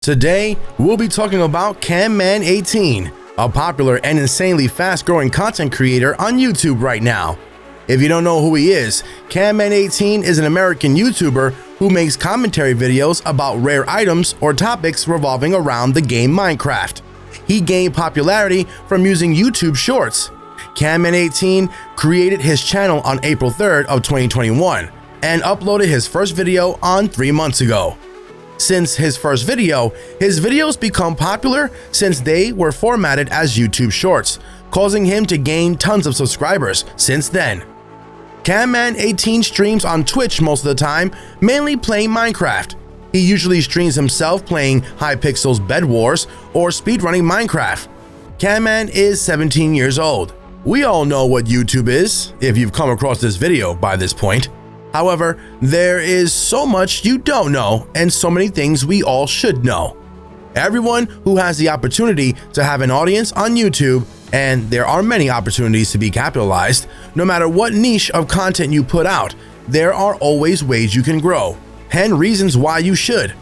Today, we'll be talking about camman18, a popular and insanely fast-growing content creator on YouTube right now. If you don't know who he is, camman18 is an American YouTuber who makes commentary videos about rare items or topics revolving around the game Minecraft. He gained popularity from using YouTube Shorts. camman18 created his channel on April 3rd of 2021 and uploaded his first video on 3 months ago. Since his first video, his videos become popular since they were formatted as YouTube Shorts, causing him to gain tons of subscribers since then. camman18 streams on Twitch most of the time, mainly playing Minecraft. He usually streams himself playing Hypixel's Bed Wars or speedrunning Minecraft. Camman is 17 years old. We all know what YouTube is, if you've come across this video by this point. However, there is so much you don't know and so many things we all should know. Everyone who has the opportunity to have an audience on YouTube, and there are many opportunities to be capitalized, no matter what niche of content you put out, there are always ways you can grow, and reasons why you should.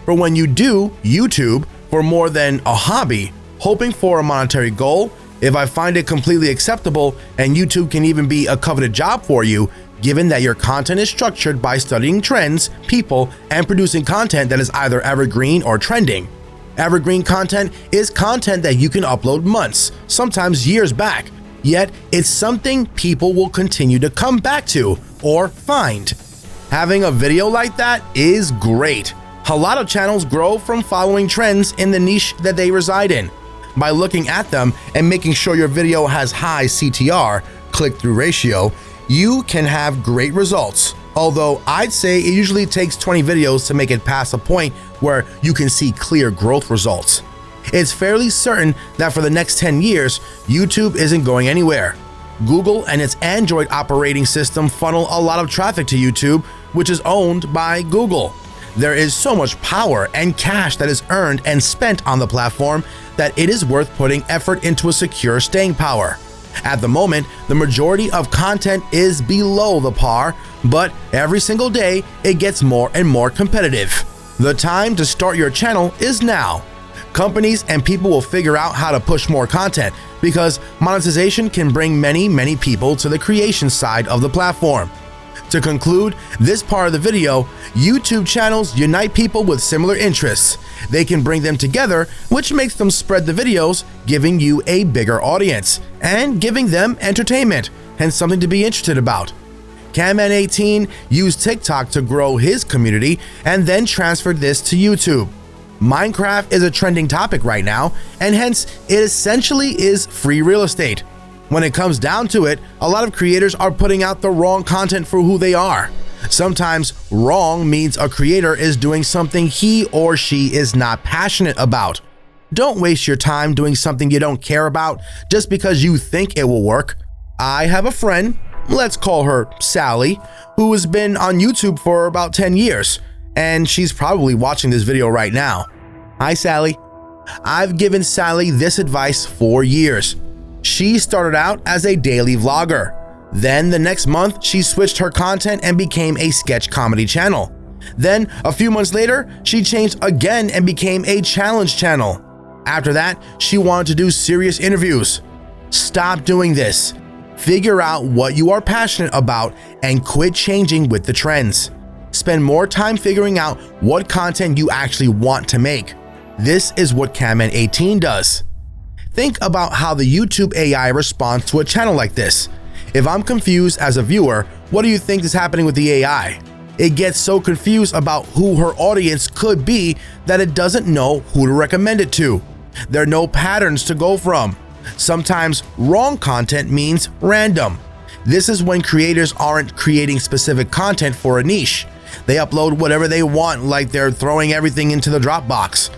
For when you do YouTube for more than a hobby, hoping for a monetary goal, if I find it completely acceptable and YouTube can even be a coveted job for you, given that your content is structured by studying trends, people, and producing content that is either evergreen or trending. Evergreen content is content that you can upload months, sometimes years back, yet it's something people will continue to come back to or find. Having a video like that is great. A lot of channels grow from following trends in the niche that they reside in. By looking at them and making sure your video has high CTR, click-through ratio, you can have great results. Although I'd say it usually takes 20 videos to make it past a point where you can see clear growth results. It's fairly certain that for the next 10 years, YouTube isn't going anywhere. Google and its Android operating system funnel a lot of traffic to YouTube, which is owned by Google. There is so much power and cash that is earned and spent on the platform that it is worth putting effort into a secure staying power. At the moment, the majority of content is below the par, but every single day it gets more and more competitive. The time to start your channel is now. Companies and people will figure out how to push more content because monetization can bring many people to the creation side of the platform. To conclude this part of the video, YouTube channels unite people with similar interests. They can bring them together, which makes them spread the videos, giving you a bigger audience and giving them entertainment and something to be interested about. camman18 used TikTok to grow his community and then transferred this to YouTube. Minecraft is a trending topic right now, and hence it essentially is free real estate. When it comes down to it, a lot of creators are putting out the wrong content for who they are. Sometimes wrong means a creator is doing something he or she is not passionate about. Don't waste your time doing something you don't care about just because you think it will work. I have a friend, let's call her Sally, who has been on YouTube for about 10 years, and she's probably watching this video right now. Hi Sally. I've given Sally this advice for years. She started out as a daily vlogger. Then the next month, she switched her content and became a sketch comedy channel. Then a few months later, she changed again and became a challenge channel. After that, she wanted to do serious interviews. Stop doing this. Figure out what you are passionate about and quit changing with the trends. Spend more time figuring out what content you actually want to make. This is what camman18 does. Think about how the YouTube AI responds to a channel like this. If I'm confused as a viewer, what do you think is happening with the AI? It gets so confused about who her audience could be that it doesn't know who to recommend it to. There are no patterns to go from. Sometimes wrong content means random. This is when creators aren't creating specific content for a niche. They upload whatever they want, like they're throwing everything into the Dropbox.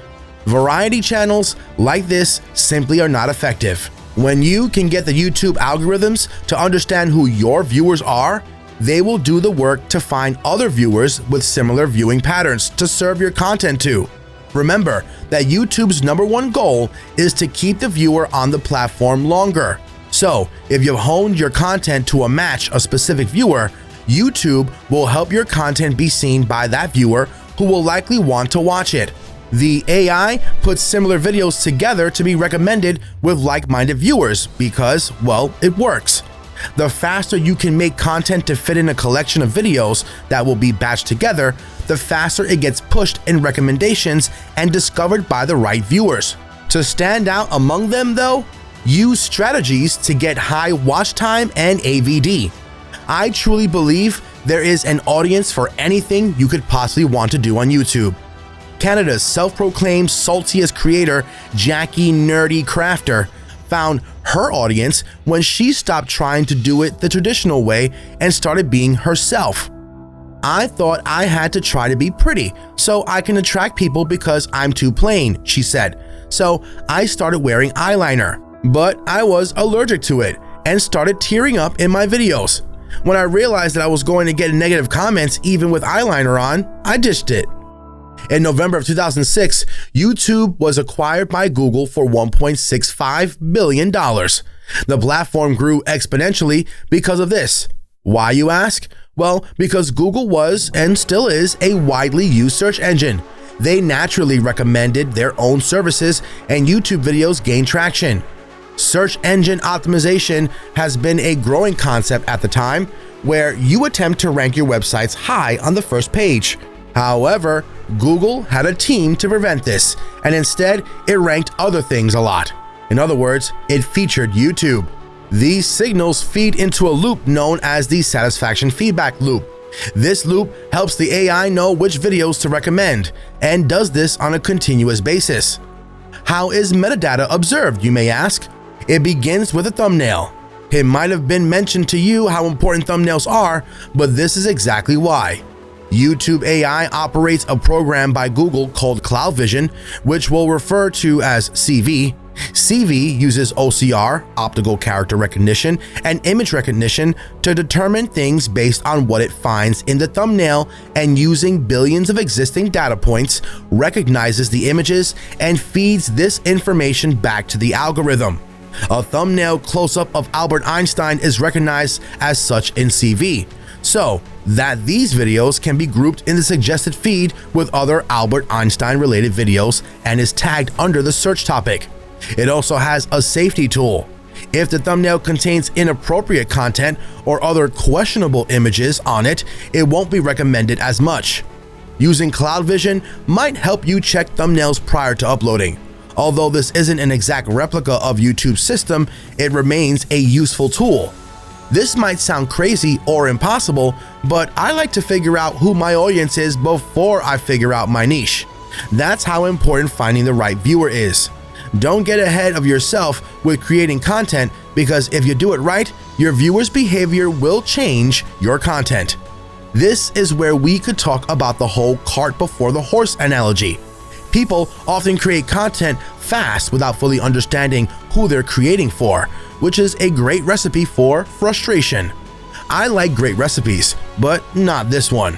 Variety channels like this simply are not effective. When you can get the YouTube algorithms to understand who your viewers are, they will do the work to find other viewers with similar viewing patterns to serve your content to. Remember that YouTube's #1 goal is to keep the viewer on the platform longer. So, if you've honed your content to match a specific viewer, YouTube will help your content be seen by that viewer who will likely want to watch it. The AI puts similar videos together to be recommended with like-minded viewers because, well, it works. The faster you can make content to fit in a collection of videos that will be batched together, the faster it gets pushed in recommendations and discovered by the right viewers. To stand out among them, though, use strategies to get high watch time and AVD. I truly believe there is an audience for anything you could possibly want to do on YouTube. Canada's self-proclaimed saltiest creator, Jackie Nerdy Crafter, found her audience when she stopped trying to do it the traditional way and started being herself. I thought I had to try to be pretty so I can attract people because I'm too plain, she said. So I started wearing eyeliner, but I was allergic to it and started tearing up in my videos. When I realized that I was going to get negative comments even with eyeliner on, I ditched it. In November of 2006, YouTube was acquired by Google for $1.65 billion. The platform grew exponentially because of this. Why, you ask? Well, because Google was and still is a widely used search engine. They naturally recommended their own services and YouTube videos gained traction. Search engine optimization has been a growing concept at the time, where you attempt to rank your websites high on the first page. However, Google had a team to prevent this, and instead it ranked other things a lot. In other words, it featured YouTube. These signals feed into a loop known as the satisfaction feedback loop. This loop helps the AI know which videos to recommend, and does this on a continuous basis. How is metadata observed, you may ask? It begins with a thumbnail. It might have been mentioned to you how important thumbnails are, but this is exactly why. YouTube AI operates a program by Google called Cloud Vision, which we'll refer to as CV. CV uses OCR, optical character recognition, and image recognition to determine things based on what it finds in the thumbnail, and using billions of existing data points, recognizes the images and feeds this information back to the algorithm. A thumbnail close-up of Albert Einstein is recognized as such in CV, so that these videos can be grouped in the suggested feed with other Albert Einstein-related videos and is tagged under the search topic. It also has a safety tool. If the thumbnail contains inappropriate content or other questionable images on it, it won't be recommended as much. Using Cloud Vision might help you check thumbnails prior to uploading. Although this isn't an exact replica of YouTube's system, it remains a useful tool. This might sound crazy or impossible, but I like to figure out who my audience is before I figure out my niche. That's how important finding the right viewer is. Don't get ahead of yourself with creating content, because if you do it right, your viewers' behavior will change your content. This is where we could talk about the whole cart before the horse analogy. People often create content fast without fully understanding who they're creating for, which is a great recipe for frustration. I like great recipes, but not this one.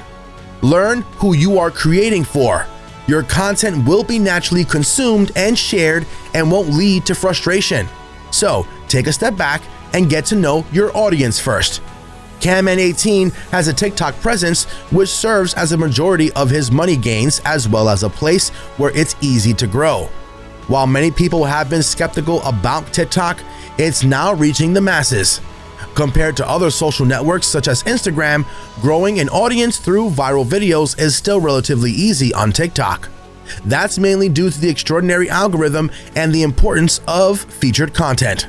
Learn who you are creating for. Your content will be naturally consumed and shared and won't lead to frustration. So take a step back and get to know your audience first. camman18 has a TikTok presence, which serves as a majority of his money gains, as well as a place where it's easy to grow. While many people have been skeptical about TikTok, it's now reaching the masses. Compared to other social networks such as Instagram, growing an audience through viral videos is still relatively easy on TikTok. That's mainly due to the extraordinary algorithm and the importance of featured content.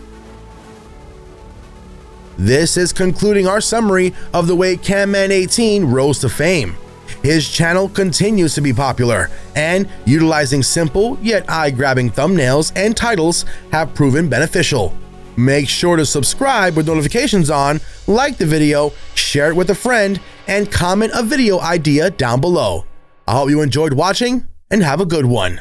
This is concluding our summary of the way camman18 rose to fame. His channel continues to be popular, and utilizing simple yet eye-grabbing thumbnails and titles have proven beneficial. Make sure to subscribe with notifications on, like the video, share it with a friend, and comment a video idea down below. I hope you enjoyed watching, and have a good one.